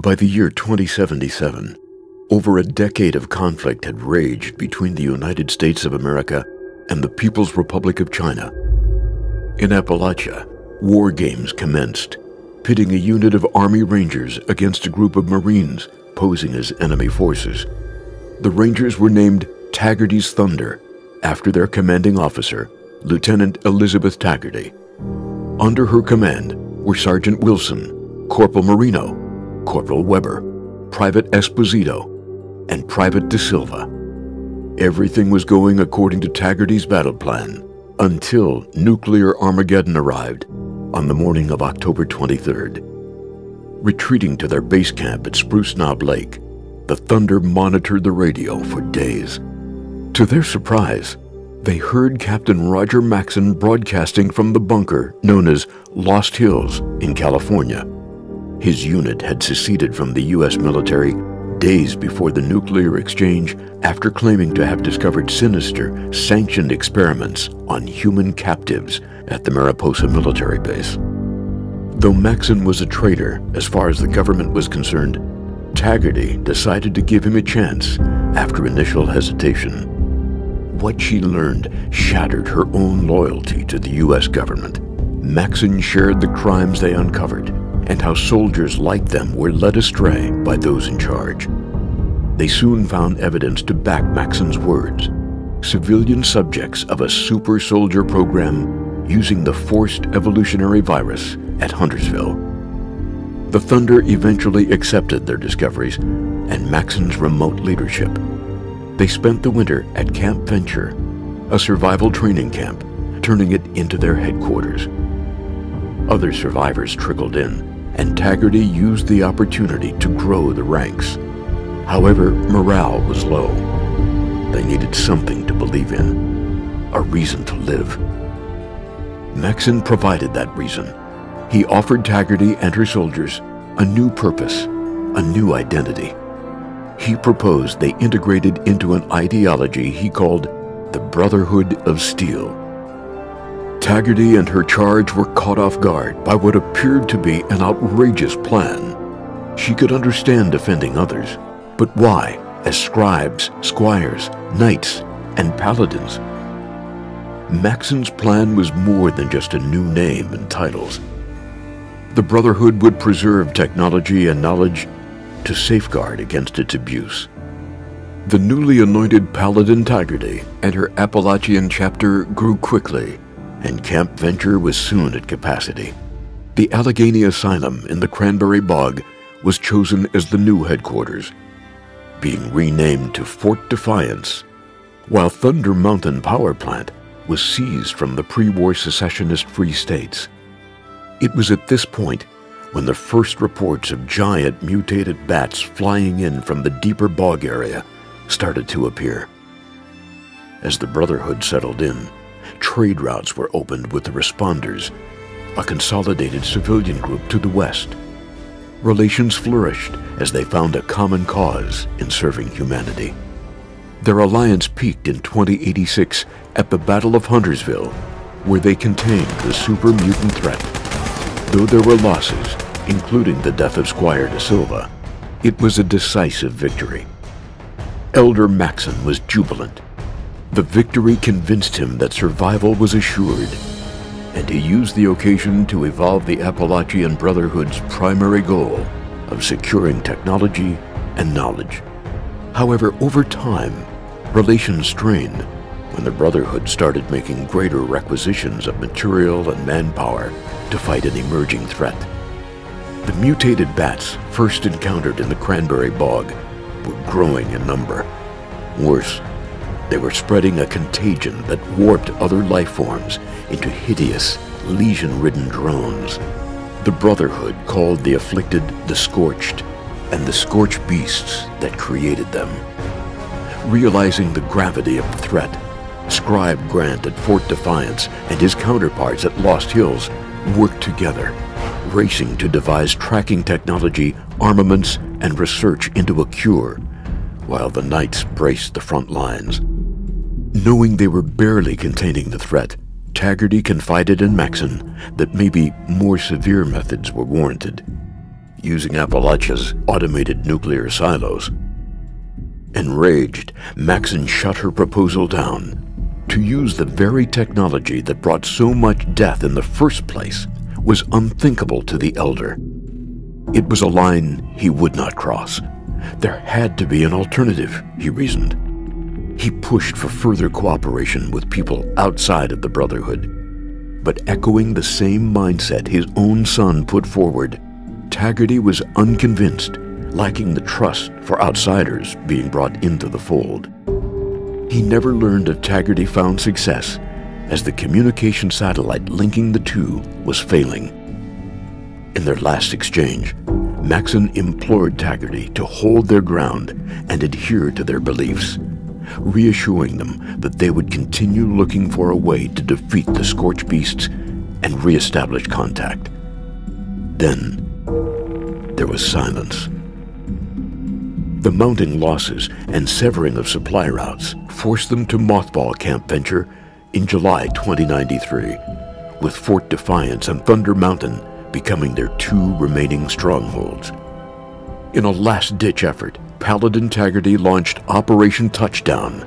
By the year 2077, over a decade of conflict had raged between the United States of America and the People's Republic of China. In Appalachia, war games commenced, pitting a unit of Army Rangers against a group of Marines posing as enemy forces. The Rangers were named Taggarty's Thunder after their commanding officer, Lieutenant Elizabeth Taggarty. Under her command were Sergeant Wilson, Corporal Marino, Corporal Weber, Private Esposito, and Private De Silva. Everything was going according to Taggarty's battle plan until nuclear Armageddon arrived on the morning of October 23rd. Retreating to their base camp at Spruce Knob Lake, the Thunder monitored the radio for days. To their surprise, they heard Captain Roger Maxson broadcasting from the bunker known as Lost Hills in California. His unit had seceded from the U.S. military days before the nuclear exchange after claiming to have discovered sinister, sanctioned experiments on human captives at the Mariposa military base. Though Maxson was a traitor as far as the government was concerned, Taggarty decided to give him a chance after initial hesitation. What she learned shattered her own loyalty to the U.S. government. Maxson shared the crimes they uncovered and how soldiers like them were led astray by those in charge. They soon found evidence to back Maxson's words: civilian subjects of a super soldier program using the forced evolutionary virus at Huntersville. The Thunder eventually accepted their discoveries and Maxson's remote leadership. They spent the winter at Camp Venture, a survival training camp, turning it into their headquarters. Other survivors trickled in, and Taggarty used the opportunity to grow the ranks. However, morale was low. They needed something to believe in, a reason to live. Maxson provided that reason. He offered Taggarty and her soldiers a new purpose, a new identity. He proposed they integrated into an ideology he called the Brotherhood of Steel. Taggarty and her charge were caught off guard by what appeared to be an outrageous plan. She could understand defending others, but why as scribes, squires, knights, and paladins? Maxson's plan was more than just a new name and titles. The Brotherhood would preserve technology and knowledge to safeguard against its abuse. The newly anointed Paladin Taggarty and her Appalachian chapter grew quickly, and Camp Venture was soon at capacity. The Allegheny Asylum in the Cranberry Bog was chosen as the new headquarters, being renamed to Fort Defiance, while Thunder Mountain Power Plant was seized from the pre-war secessionist Free States. It was at this point when the first reports of giant mutated bats flying in from the deeper bog area started to appear. As the Brotherhood settled in, trade routes were opened with the Responders, a consolidated civilian group to the west. Relations flourished as they found a common cause in serving humanity. Their alliance peaked in 2086 at the Battle of Huntersville, where they contained the super mutant threat. Though there were losses, including the death of Squire De Silva, it was a decisive victory. Elder Maxson was jubilant. The victory convinced him that survival was assured, and he used the occasion to evolve the Appalachian Brotherhood's primary goal of securing technology and knowledge. However, over time, relations strained when the Brotherhood started making greater requisitions of material and manpower to fight an emerging threat. The mutated bats first encountered in the Cranberry Bog were growing in number. Worse, they were spreading a contagion that warped other life forms into hideous, lesion-ridden drones. The Brotherhood called the afflicted the Scorched, and the Scorched beasts that created them. Realizing the gravity of the threat, Scribe Grant at Fort Defiance and his counterparts at Lost Hills worked together, racing to devise tracking technology, armaments, and research into a cure, while the Knights braced the front lines. Knowing they were barely containing the threat, Taggarty confided in Maxson that maybe more severe methods were warranted. using Appalachia's automated nuclear silos. Enraged, Maxon shut her proposal down. To use the very technology that brought so much death in the first place was unthinkable to the elder. It was a line he would not cross. There had to be an alternative, he reasoned. He pushed for further cooperation with people outside of the Brotherhood. But echoing the same mindset his own son put forward, Taggarty was unconvinced, lacking the trust for outsiders being brought into the fold. He never learned of Taggarty found success, as the communication satellite linking the two was failing. In their last exchange, Maxon implored Taggarty to hold their ground and adhere to their beliefs, reassuring them that they would continue looking for a way to defeat the Scorch Beasts and reestablish contact. Then, there was silence. The mounting losses and severing of supply routes forced them to mothball Camp Venture in July 2093, with Fort Defiance and Thunder Mountain becoming their two remaining strongholds. In a last-ditch effort, Paladin Taggarty launched Operation Touchdown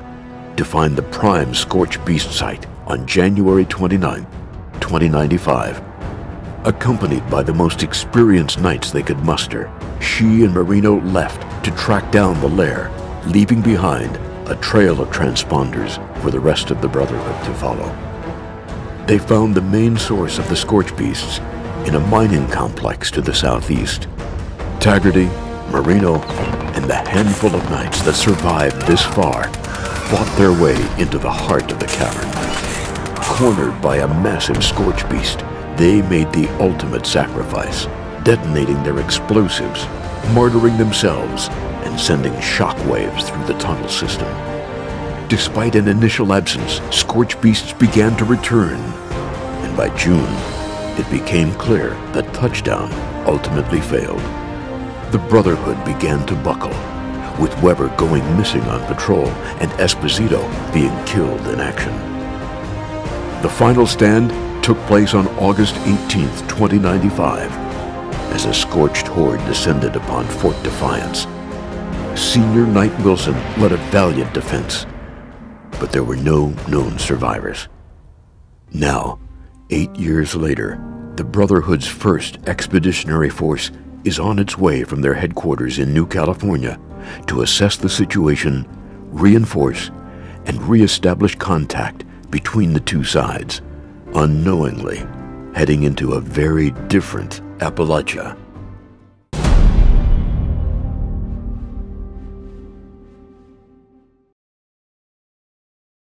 to find the prime Scorch Beast site on January 29, 2095. Accompanied by the most experienced knights they could muster, she and Marino left to track down the lair, leaving behind a trail of transponders for the rest of the Brotherhood to follow. They found the main source of the Scorch Beasts in a mining complex to the southeast. Taggarty, Marino, and the handful of knights that survived this far fought their way into the heart of the cavern. Cornered by a massive Scorch Beast, they made the ultimate sacrifice, detonating their explosives, martyring themselves, and sending shockwaves through the tunnel system. Despite an initial absence, Scorch Beasts began to return, and by June, it became clear that Touchdown ultimately failed. The Brotherhood began to buckle, with Weber going missing on patrol and Esposito being killed in action. The final stand took place on August 18, 2095, as a scorched horde descended upon Fort Defiance. Senior Knight Wilson led a valiant defense, but there were no known survivors. Now, 8 years later, the Brotherhood's first expeditionary force is on its way from their headquarters in New California to assess the situation, reinforce, and re-establish contact between the two sides, unknowingly heading into a very different Appalachia.